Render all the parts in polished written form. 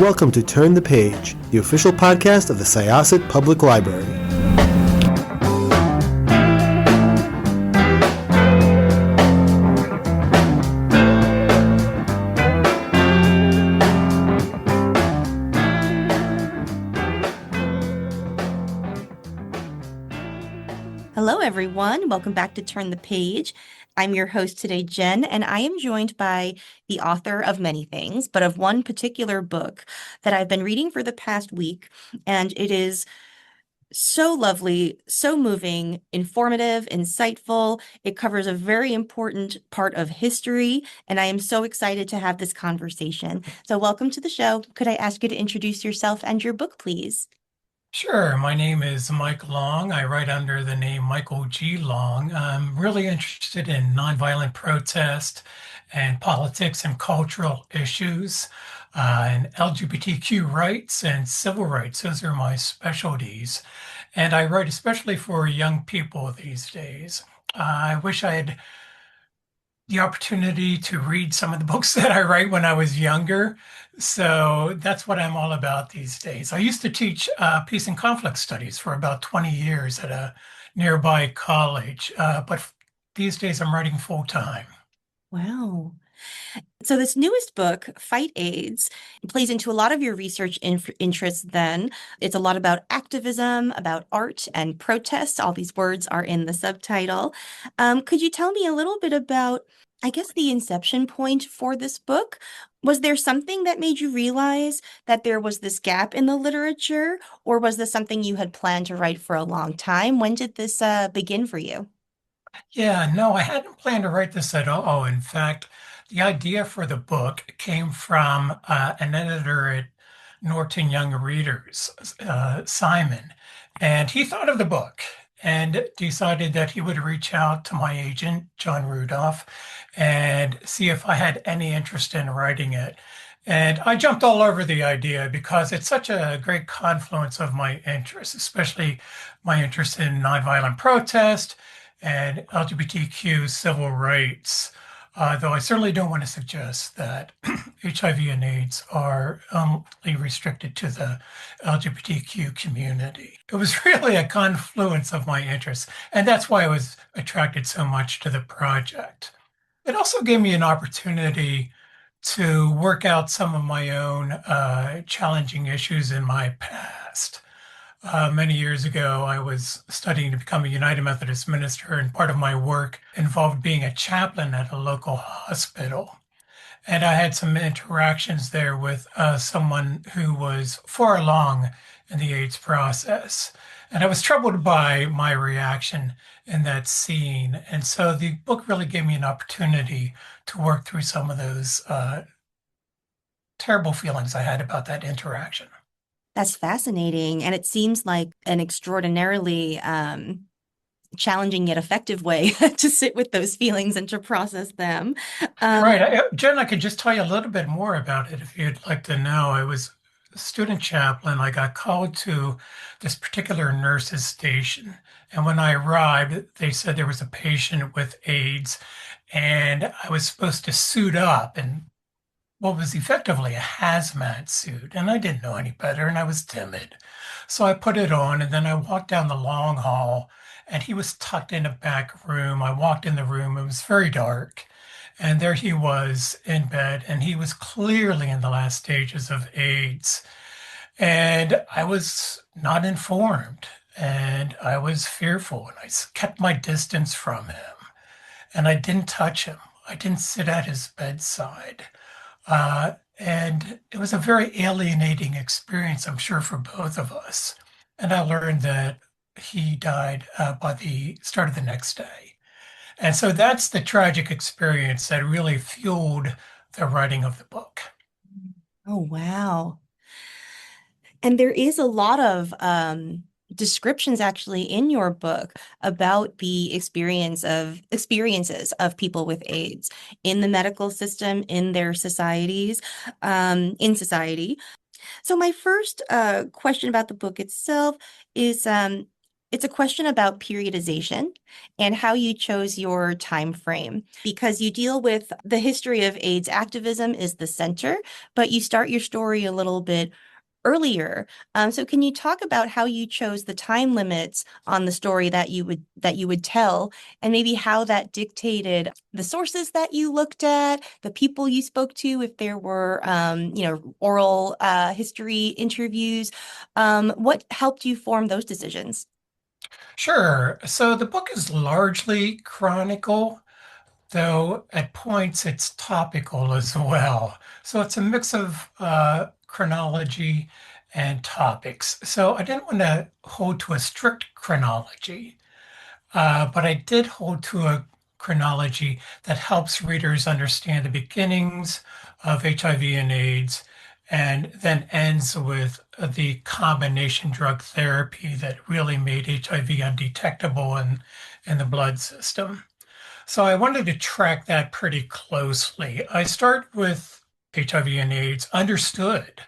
welcome to Turn the Page, the official podcast of the Syosset Public Library. Hello, everyone. Welcome back to Turn the Page. I'm your host today, Jen, and I am joined by the author of many things, but of one particular book that I've been reading for the past week, and it is so lovely, so moving, informative, insightful. It covers a very important part of history, and I am so excited to have this conversation. So welcome to the show. Could I ask you to introduce yourself and your book, please? Sure. My name is Mike Long. I write under the name Michael G. Long. I'm really interested in nonviolent protest and politics and cultural issues, and LGBTQ rights and civil rights. Those are my specialties. And I write especially for young people these days. I wish I had the opportunity to read some of the books that I write when I was younger. So that's what I'm all about these days. I used to teach peace and conflict studies for about 20 years at a nearby college, but these days I'm writing full time. Wow. So this newest book, Fight AIDS, plays into a lot of your research interests then. It's a lot about activism, about art and protests. All these words are in the subtitle. Could you tell me a little bit about, I guess, the inception point for this book? Was there something that made you realize that there was this gap in the literature, or was this something you had planned to write for a long time? When did this begin for you? Yeah, no, I hadn't planned to write this at all. In fact, the idea for the book came from an editor at Norton Young Readers, Simon, and he thought of the book and decided that he would reach out to my agent, John Rudolph, and see if I had any interest in writing it. And I jumped all over the idea because it's such a great confluence of my interests, especially my interest in nonviolent protest and LGBTQ civil rights. Though I certainly don't want to suggest that HIV and AIDS are only restricted to the LGBTQ community. It was really a confluence of my interests, and that's why I was attracted so much to the project. It also gave me an opportunity to work out some of my own challenging issues in my past. Many years ago, I was studying to become a United Methodist minister, and part of my work involved being a chaplain at a local hospital. And I had some interactions there with someone who was far along in the AIDS process. And I was troubled by my reaction in that scene. And so the book really gave me an opportunity to work through some of those terrible feelings I had about that interaction. That's fascinating. And it seems like an extraordinarily challenging yet effective way to sit with those feelings and to process them. Right. Jen, I could just tell you a little bit more about it if you'd like to know. I was a student chaplain. I got called to this particular nurse's station. And when I arrived, they said there was a patient with AIDS, and I was supposed to suit up in what was effectively a hazmat suit. And I didn't know any better, and I was timid. So I put it on, and then I walked down the long hall, and he was tucked in a back room. I walked in the room, it was very dark. And there he was in bed, and he was clearly in the last stages of AIDS. And I was not informed, and I was fearful, and kept my distance from him. And I didn't touch him. I didn't sit at his bedside. And it was a very alienating experience, I'm sure, for both of us. And I learned that he died by the start of the next day. And so that's the tragic experience that really fueled the writing of the book. Oh, wow. And there is a lot of descriptions actually in your book about the experiences of people with AIDS in the medical system, in their societies, in society. So my first question about the book itself is It's a question about periodization and how you chose your time frame because you deal with the history of AIDS activism is the center, but you start your story a little bit earlier. So can you talk about how you chose the time limits on the story that you would tell, and maybe how that dictated the sources that you looked at, the people you spoke to, if there were oral history interviews, what helped you form those decisions? Sure. So the book is largely chronicle, though at points it's topical as well. So it's a mix of chronology and topics. So I didn't want to hold to a strict chronology, but I did hold to a chronology that helps readers understand the beginnings of HIV and AIDS and then ends with the combination drug therapy that really made HIV undetectable in the blood system. So I wanted to track that pretty closely. I start with HIV and AIDS, understood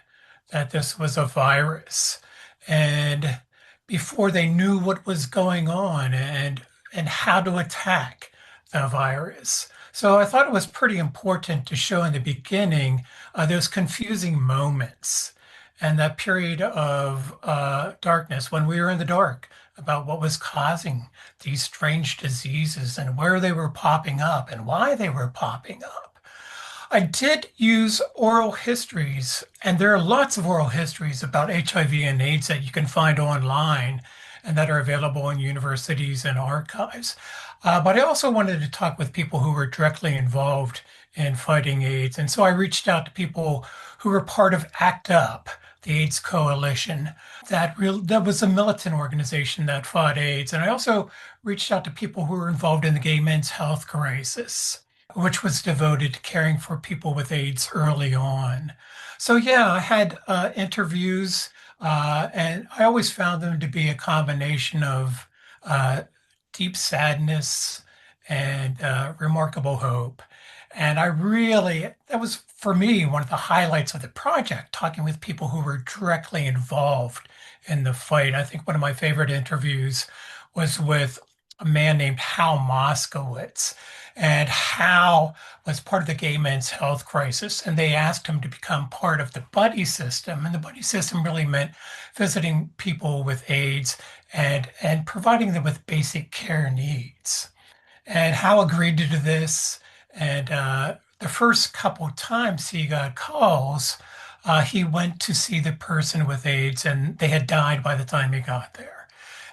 that this was a virus, and before they knew what was going on and how to attack the virus. So I thought it was pretty important to show in the beginning those confusing moments and that period of darkness when we were in the dark about what was causing these strange diseases and where they were popping up and why they were popping up. I did use oral histories, and there are lots of oral histories about HIV and AIDS that you can find online and that are available in universities and archives. But I also wanted to talk with people who were directly involved in fighting AIDS. And so I reached out to people who were part of ACT UP, the AIDS Coalition, that was a militant organization that fought AIDS. And I also reached out to people who were involved in the gay men's health crisis, which was devoted to caring for people with AIDS early on. So yeah, I had interviews, and I always found them to be a combination of uh, deep sadness and remarkable hope. And that was for me one of the highlights of the project, talking with people who were directly involved in the fight. I think one of my favorite interviews was with a man named Hal Moskowitz. And Hal was part of the gay men's health crisis, and they asked him to become part of the buddy system. And the buddy system really meant visiting people with AIDS and providing them with basic care needs. And Hal agreed to do this. And the first couple of times he got calls, he went to see the person with AIDS, and they had died by the time he got there.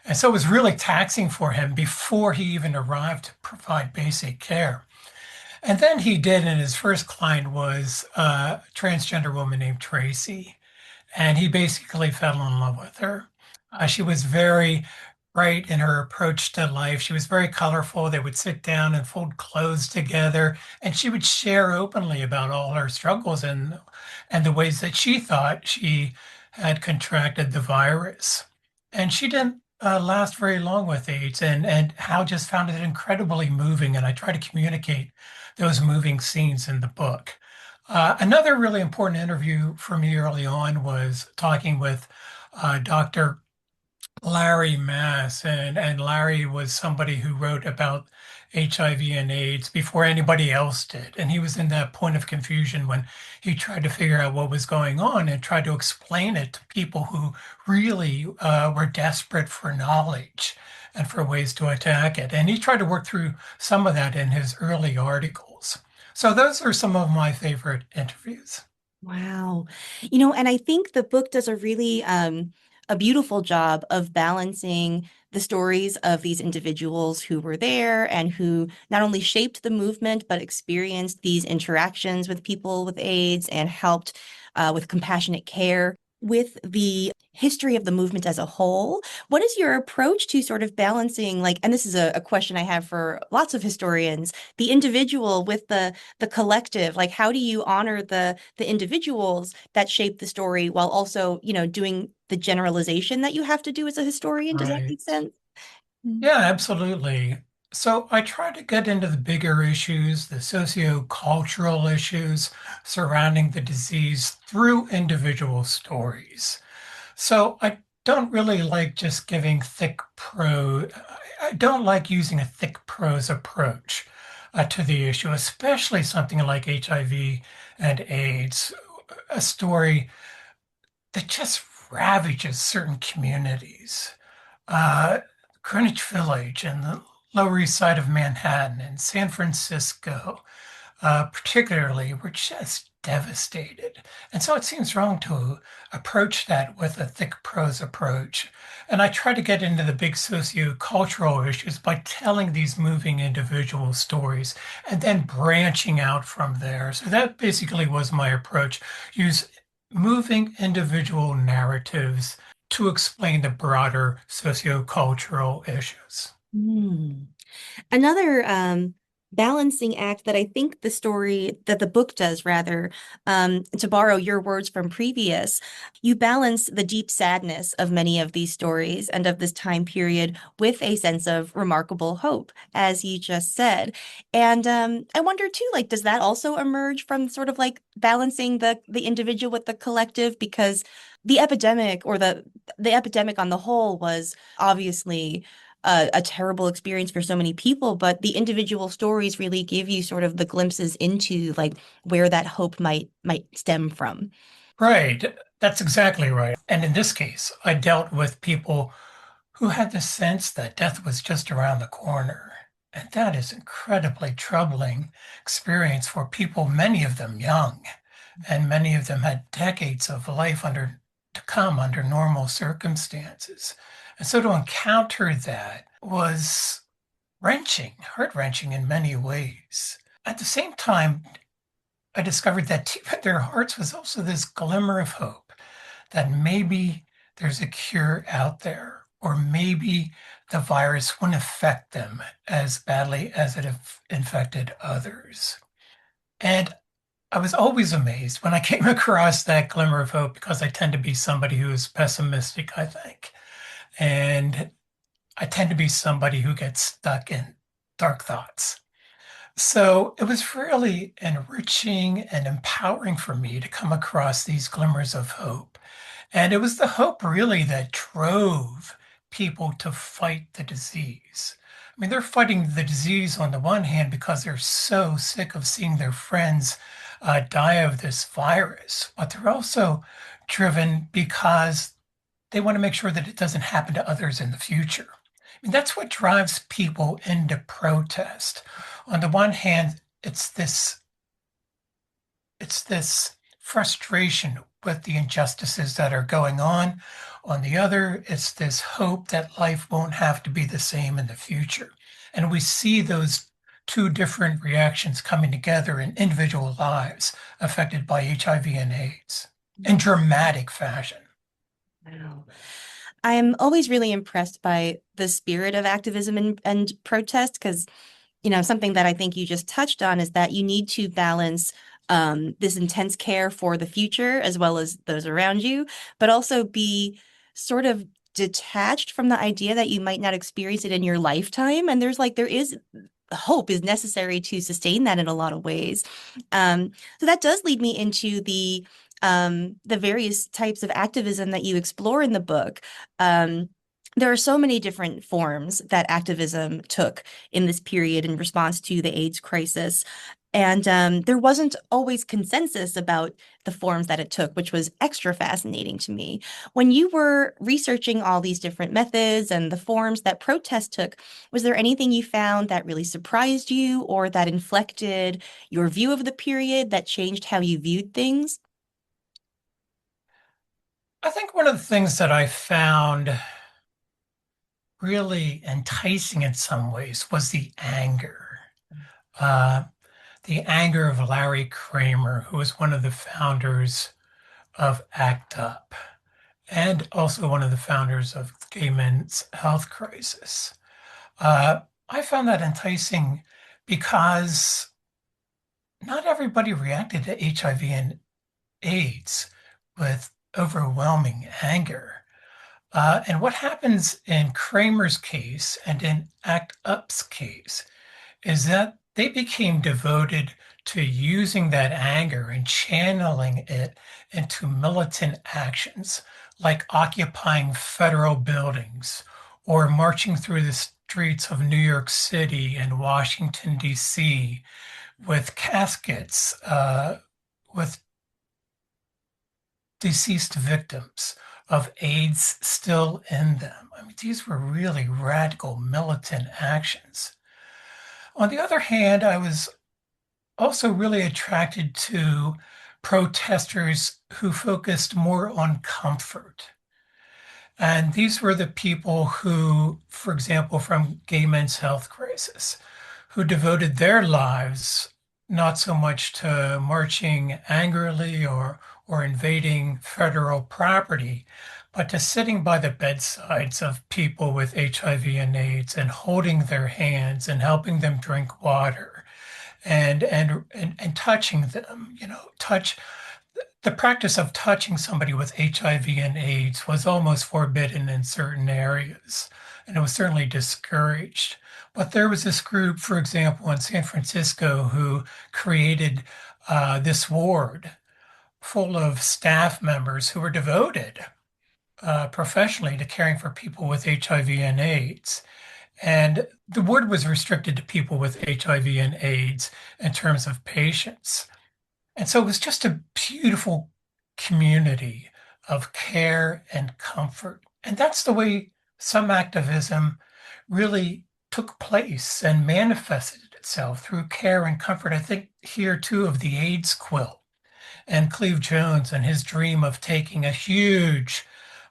And so it was really taxing for him before he even arrived to provide basic care. And then he did, and his first client was a transgender woman named Tracy. And he basically fell in love with her. She was very bright in her approach to life. She was very colorful. They would sit down and fold clothes together, and she would share openly about all her struggles and the ways that she thought she had contracted the virus. And she didn't last very long with AIDS, and Hal just found it incredibly moving. And I try to communicate those moving scenes in the book. Another really important interview for me early on was talking with Dr. Larry Mass, and Larry was somebody who wrote about HIV and AIDS before anybody else did. And he was in that point of confusion when he tried to figure out what was going on and tried to explain it to people who really were desperate for knowledge and for ways to attack it. And he tried to work through some of that in his early articles. So those are some of my favorite interviews. Wow. And I think the book does a beautiful job of balancing the stories of these individuals who were there and who not only shaped the movement, but experienced these interactions with people with AIDS and helped with compassionate care. With the history of the movement as a whole, what is your approach to sort of balancing, like, and this is a question I have for lots of historians, the individual with the collective, like how do you honor the individuals that shape the story while also, doing the generalization that you have to do as a historian? Does that Right. make sense? Mm. Yeah, absolutely. So I try to get into the bigger issues, the socio-cultural issues surrounding the disease through individual stories. So I don't really like just giving thick prose. I don't like using a thick prose approach to the issue, especially something like HIV and AIDS, a story that just ravages certain communities. Uh, Greenwich Village and the Lower East Side of Manhattan and San Francisco, particularly, were just devastated. And so it seems wrong to approach that with a thick prose approach. And I try to get into the big socio-cultural issues by telling these moving individual stories and then branching out from there. So that basically was my approach. Use moving individual narratives to explain the broader socio-cultural issues. Hmm. Another balancing act that I think the book does, rather, to borrow your words from previous, you balance the deep sadness of many of these stories and of this time period with a sense of remarkable hope, as you just said. And I wonder too, like, does that also emerge from sort of like balancing the individual with the collective? Because the epidemic or the epidemic on the whole was obviously a terrible experience for so many people, but the individual stories really give you sort of the glimpses into like where that hope might stem from. Right. That's exactly right. And in this case, I dealt with people who had the sense that death was just around the corner. And that is incredibly troubling experience for people, many of them young, and many of them had decades of life to come under normal circumstances. And so to encounter that was wrenching, heart-wrenching in many ways. At the same time, I discovered that deep in their hearts was also this glimmer of hope that maybe there's a cure out there, or maybe the virus wouldn't affect them as badly as it infected others. And I was always amazed when I came across that glimmer of hope because I tend to be somebody who is pessimistic, I think. And I tend to be somebody who gets stuck in dark thoughts. So it was really enriching and empowering for me to come across these glimmers of hope. And it was the hope really that drove people to fight the disease. I mean, they're fighting the disease on the one hand because they're so sick of seeing their friends die of this virus, but they're also driven because they want to make sure that it doesn't happen to others in the future. I mean, that's what drives people into protest. On the one hand, it's this frustration with the injustices that are going on. On the other, it's this hope that life won't have to be the same in the future. And we see those two different reactions coming together in individual lives affected by HIV and AIDS in dramatic fashion. Wow. I'm always really impressed by the spirit of activism and protest because, something that I think you just touched on is that you need to balance this intense care for the future as well as those around you, but also be sort of detached from the idea that you might not experience it in your lifetime. And there is hope is necessary to sustain that in a lot of ways. So that does lead me into the various types of activism that you explore in the book. There are so many different forms that activism took in this period in response to the AIDS crisis. And there wasn't always consensus about the forms that it took, which was extra fascinating to me. When you were researching all these different methods and the forms that protest took, was there anything you found that really surprised you or that inflected your view of the period that changed how you viewed things? I think one of the things that I found really enticing in some ways was uh, the anger of Larry Kramer, who was one of the founders of ACT UP and also one of the founders of Gay Men's Health Crisis. I found that enticing because not everybody reacted to HIV and AIDS with overwhelming anger. And what happens in Kramer's case and in ACT UP's case is that they became devoted to using that anger and channeling it into militant actions like occupying federal buildings or marching through the streets of New York City and Washington, D.C. with caskets with deceased victims of AIDS still in them. I mean, these were really radical militant actions. On the other hand, I was also really attracted to protesters who focused more on comfort. And these were the people who, for example, from Gay Men's Health Crisis, who devoted their lives not so much to marching angrily or invading federal property, but to sitting by the bedsides of people with HIV and AIDS and holding their hands and helping them drink water and touching them, touch the practice of touching somebody with HIV and AIDS was almost forbidden in certain areas, and it was certainly discouraged. But there was this group, for example, in San Francisco, who created this ward full of staff members who were devoted professionally to caring for people with HIV and AIDS. And the ward was restricted to people with HIV and AIDS in terms of patients. And so it was just a beautiful community of care and comfort. And that's the way some activism really took place and manifested itself through care and comfort. I think here too of the AIDS quilt and Cleve Jones and his dream of taking a huge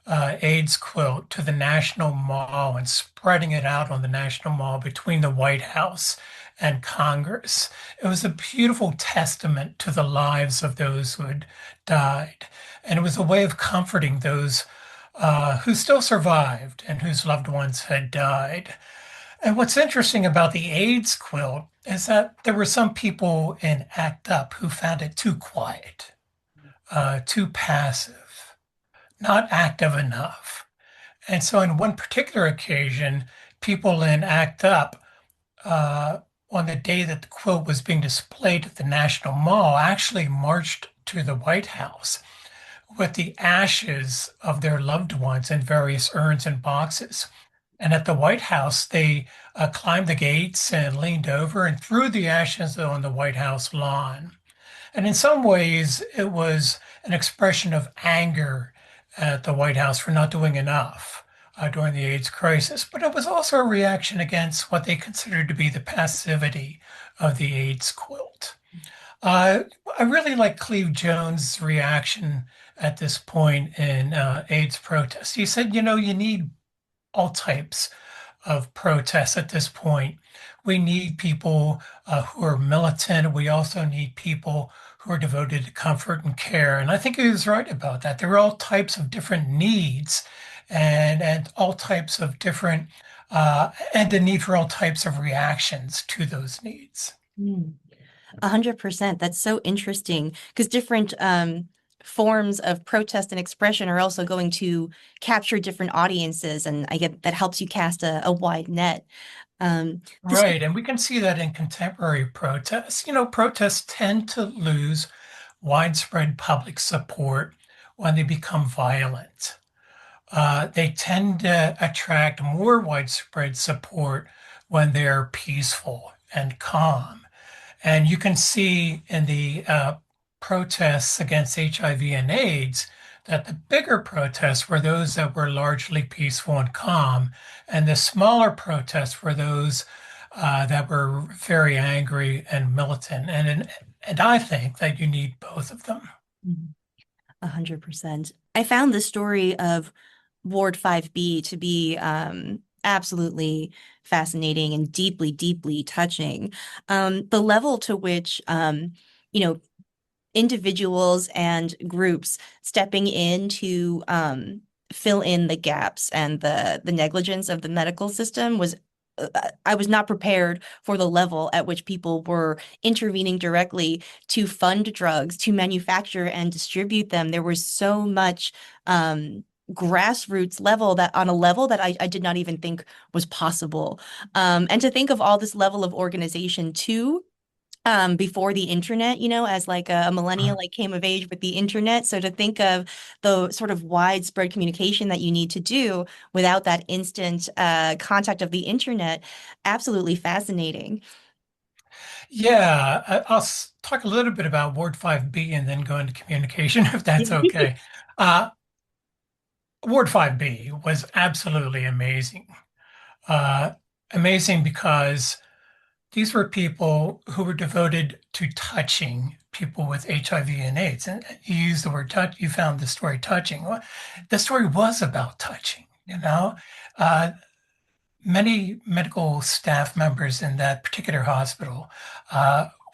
AIDS quilt to the National Mall and spreading it out on the National Mall between the White House and Congress. It was a beautiful testament to the lives of those who had died. And it was a way of comforting those who still survived and whose loved ones had died. And what's interesting about the AIDS quilt is that there were some people in ACT UP who found it too quiet, too passive, not active enough. And so, in one particular occasion, people in ACT UP, on the day that the quilt was being displayed at the National Mall, actually marched to the White House with the ashes of their loved ones in various urns and boxes. And at the White House, they climbed the gates and leaned over and threw the ashes on the White House lawn. And in some ways, it was an expression of anger at the White House for not doing enough during the AIDS crisis. But it was also a reaction against what they considered to be the passivity of the AIDS quilt. I really like Cleve Jones' reaction at this point in AIDS protests. He said, you need all types of protests at this point. We need people who are militant. We also need people who are devoted to comfort and care. And I think he was right about that. There are all types of different needs and all types of different, and the need for all types of reactions to those needs. 100%. That's so interesting because different forms of protest and expression are also going to capture different audiences, and I get that helps you cast a wide net. This, Right. And we can see that in contemporary protests. Protests tend to lose widespread public support when they become violent. They tend to attract more widespread support when they're peaceful and calm. And you can see in the protests against HIV and AIDS that the bigger protests were those that were largely peaceful and calm, and the smaller protests were those that were very angry and militant. And I think that you need both of them. 100%. I found the story of Ward 5B to be absolutely fascinating and deeply, deeply touching. The level to which, you know, individuals and groups stepping in to fill in the gaps and the negligence of the medical system was I was not prepared for the level at which people were intervening directly to fund drugs, to manufacture and distribute them. There was so much grassroots level, that on a level that I did not even think was possible. And to think of all this level of organization too, before the internet, as like a millennial, Mm. like came of age with the internet. So to think of the sort of widespread communication that you need to do without that instant contact of the internet, absolutely fascinating. Yeah, I'll talk a little bit about Ward 5B and then go into communication, if that's okay. Uh, Ward 5B was absolutely amazing. Uh, Amazing because these were people who were devoted to touching people with HIV and AIDS. And you used the word touch, you found the story touching. Well, the story was about touching, you know. Uh, Many medical staff members in that particular hospital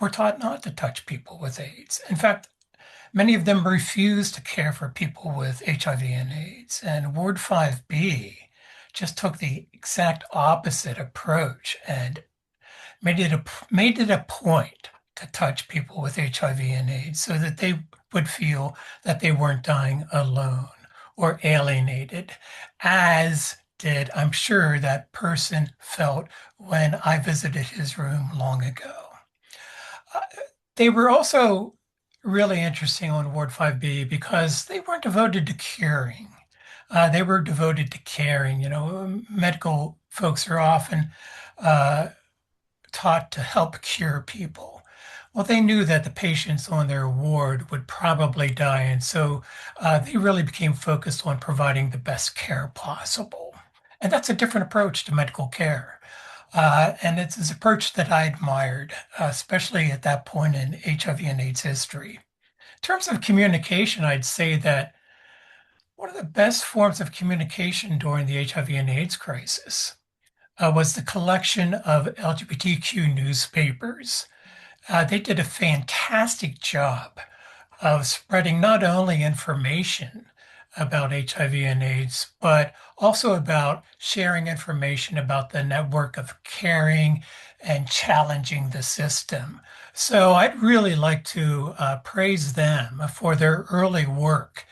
were taught not to touch people with AIDS. In fact, many of them refused to care for people with HIV and AIDS. And Ward 5B just took the exact opposite approach and made it a point to touch people with HIV and AIDS so that they would feel that they weren't dying alone or alienated, as did, I'm sure, that person felt when I visited his room long ago. Uh, they were also really interesting on Ward 5B because they weren't devoted to curing. They were devoted to caring. You know, medical folks are often uh, taught to help cure people. Well, they knew that the patients on their ward would probably die, and so they really became focused on providing the best care possible. And that's a different approach to medical care. And it's an approach that I admired, especially at that point in HIV and AIDS history. In terms of communication, I'd say that one of the best forms of communication during the HIV and AIDS crisis was the collection of LGBTQ newspapers. They did a fantastic job of spreading not only information about HIV and AIDS, but also about sharing information about the network of caring and challenging the system. So I'd really like to praise them for their early work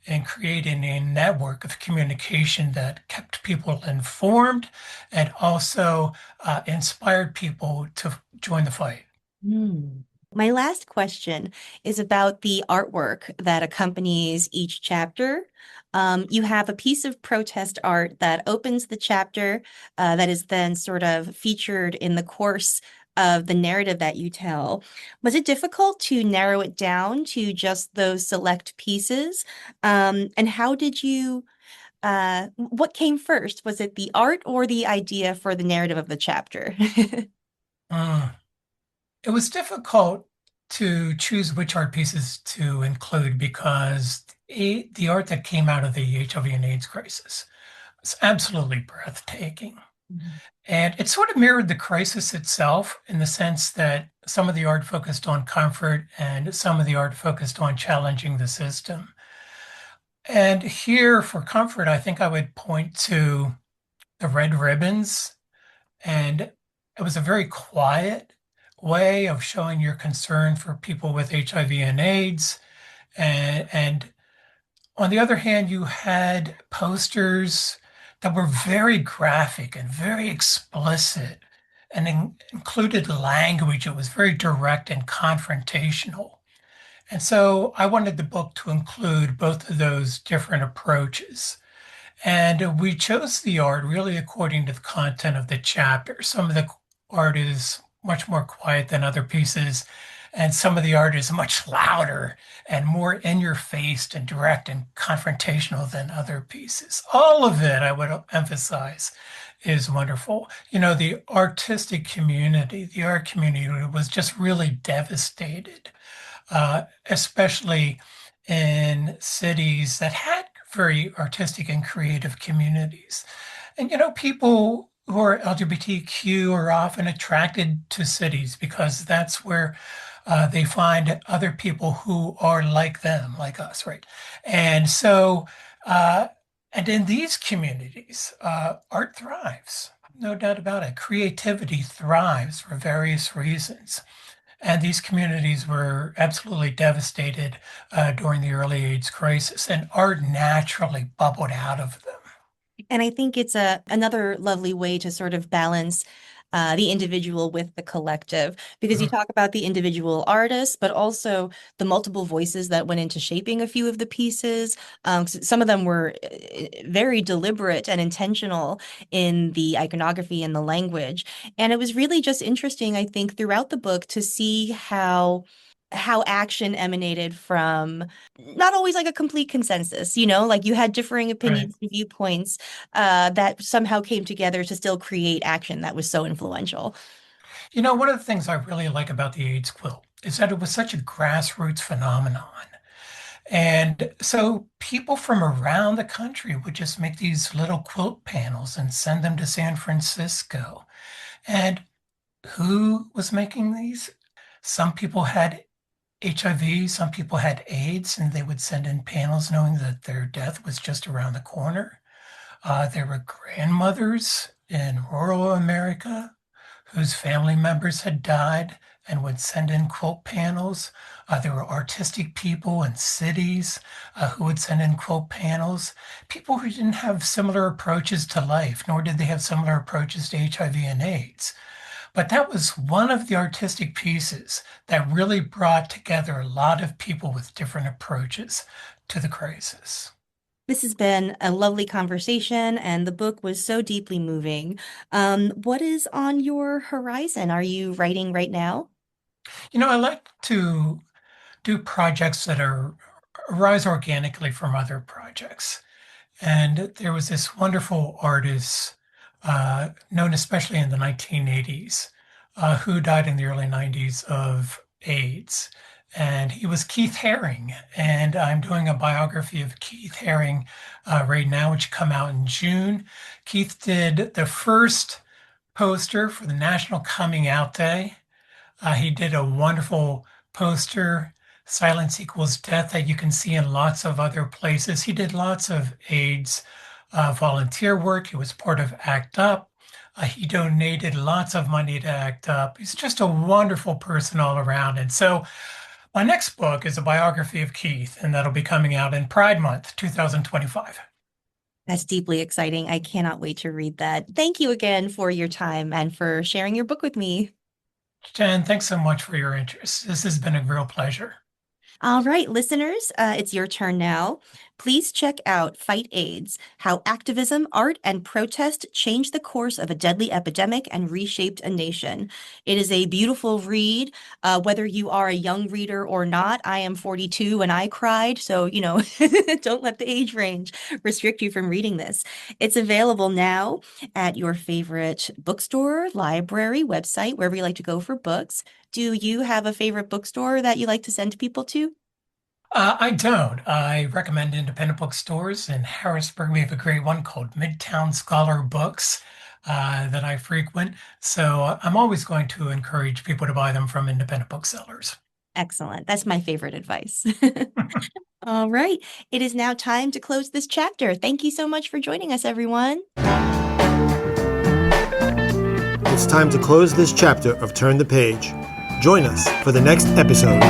in creating a network of communication that kept people informed and also inspired people to join the fight. Hmm. My last question is about the artwork that accompanies each chapter. You have a piece of protest art that opens the chapter, that is then sort of featured in the course of the narrative that you tell. Was it difficult to narrow it down to just those select pieces? And how did you, what came first? Was it the art or the idea for the narrative of the chapter? Mm. It was difficult to choose which art pieces to include because the art that came out of the HIV and AIDS crisis was absolutely breathtaking. And it sort of mirrored the crisis itself in the sense that some of the art focused on comfort and some of the art focused on challenging the system. And here for comfort, I think I would point to the red ribbons. And it was a very quiet way of showing your concern for people with HIV and AIDS. And on the other hand, you had posters that were very graphic and very explicit and included language that was very direct and confrontational. And so I wanted the book to include both of those different approaches. And we chose the art really according to the content of the chapter. Some of the art is much more quiet than other pieces, and some of the art is much louder and more in your face and direct and confrontational than other pieces. All of it, I would emphasize, is wonderful. You know, the artistic community, the art community was just really devastated, especially in cities that had very artistic and creative communities. And, you know, people who are LGBTQ are often attracted to cities because that's where they find other people who are like them, like us, right? And so, uh, and in these communities, art thrives, no doubt about it. Creativity thrives for various reasons. And these communities were absolutely devastated during the early AIDS crisis, and art naturally bubbled out of them. And I think it's another lovely way to sort of balance the individual with the collective, because you Mhm. talk about the individual artists, but also the multiple voices that went into shaping a few of the pieces. Some of them were very deliberate and intentional in the iconography and the language. And it was really just interesting, I think, throughout the book to see how action emanated from not always like a complete consensus, like you had differing Right. opinions and viewpoints that somehow came together to still create action that was so influential. One of the things I really like about the AIDS quilt is that it was such a grassroots phenomenon. And so people from around the country would just make these little quilt panels and send them to San Francisco. And who was making these? Some people had HIV, some people had AIDS, and they would send in panels knowing that their death was just around the corner. There were grandmothers in rural America whose family members had died and would send in quilt panels. There were artistic people in cities who would send in quilt panels. People who didn't have similar approaches to life, nor did they have similar approaches to HIV and AIDS. But that was one of the artistic pieces that really brought together a lot of people with different approaches to the crisis. This has been a lovely conversation, and the book was so deeply moving. What is on your horizon? Are you writing right now? I like to do projects that arise organically from other projects. And there was this wonderful artist, known especially in the 1980s, who died in the early 90s of AIDS. And he was Keith Haring. And I'm doing a biography of Keith Haring right now, which come out in June. Keith did the first poster for the National Coming Out Day. He did a wonderful poster, Silence Equals Death, that you can see in lots of other places. He did lots of AIDS volunteer work. He was part of ACT UP. He donated lots of money to ACT UP. He's just a wonderful person all around. And so my next book is a biography of Keith, and that'll be coming out in Pride Month, 2025. That's deeply exciting. I cannot wait to read that. Thank you again for your time and for sharing your book with me. Jen, thanks so much for your interest. This has been a real pleasure. All right, listeners, it's your turn now. Please check out Fight AIDS: How Activism, Art, and Protest Changed the Course of a Deadly Epidemic and Reshaped a Nation. It is a beautiful read, whether you are a young reader or not. I am 42 and I cried, so, don't let the age range restrict you from reading this. It's available now at your favorite bookstore, library, website, wherever you like to go for books. Do you have a favorite bookstore that you like to send people to? I don't. I recommend independent bookstores. In Harrisburg, we have a great one called Midtown Scholar Books that I frequent. So I'm always going to encourage people to buy them from independent booksellers. Excellent. That's my favorite advice. All right. It is now time to close this chapter. Thank you so much for joining us, everyone. It's time to close this chapter of Turn the Page. Join us for the next episode.